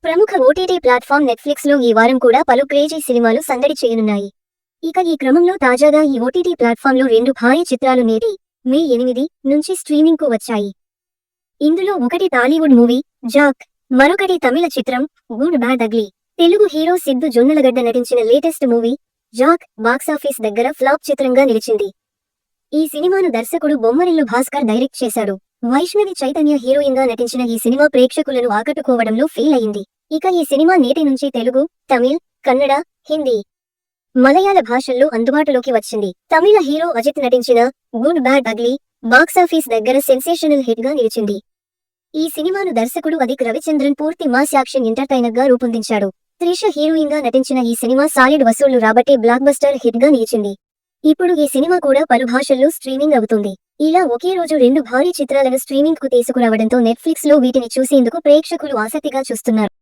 ప్రముఖ OTT platform Netflix లో ఈ వారం కూడా పలు క్రేజీ సినిమాలు సందడి చేయనున్నాయి. ఇక ఈ క్రమంలో తాజాగా ఈ ఓటీటీ ప్లాట్ఫామ్ లో 2 భారీ చిత్రాలు నేటి మే 8 నుంచి స్ట్రీమింగ్ కు వచ్చాయి. ఇందులో ఒకటి టాలీవుడ్ మూవీ జాక్, మరొకటి తమిళ చిత్రం Good Bad Ugly. Telugu hero Siddhu Jonnalagadda నటించిన లేటెస్ట్ మూవీ జాక్ బాక్సాఫీస్ దగ్గర ఫ్లాప్ చిత్రంగా నిలిచింది. ఈ సినిమాను దర్శకుడు బొమ్మరిల్లు భాస్కర్ డైరెక్ట్ చేశాడు. వైష్ణవి చైతన్య హీరోయిన్ గా నటించిన ఈ సినిమా ప్రేక్షకులను ఆకట్టుకోవడంలో ఫెయిల్ అయింది. ఇక ఈ సినిమా నేటి నుంచి తెలుగు, తమిళ్, కన్నడ, హిందీ, మలయాళ భాషల్లో అందుబాటులోకి వచ్చింది. తమిళ హీరో అజిత్ నటించిన గుడ్ బ్యాడ్ అగ్లీ బాక్సాఫీస్ దగ్గర సెన్సేషనల్ హిట్ గా నిలిచింది. ఈ సినిమాను దర్శకుడు అదిక్ రవిచంద్రన్ పూర్తి మాస్ యాక్షన్ ఎంటర్టైనర్ గా రూపొందించాడు. త్రిష హీరోయిన్ గా నటించిన ఈ సినిమా సాలిడ్ వసూళ్లు రాబట్టి బ్లాక్ బస్టర్ హిట్ గా నిలిచింది. ఇప్పుడు ఈ సినిమా కూడా పలు భాషల్లో స్ట్రీమింగ్ అవుతుంది. ఇలా ఒకే రోజు 2 భారీ చిత్రాలను స్ట్రీమింగ్ కు తీసుకురావడంతో నెట్ఫ్లిక్స్ లో వీటిని చూసేందుకు ప్రేక్షకులు ఆసక్తిగా చూస్తున్నారు.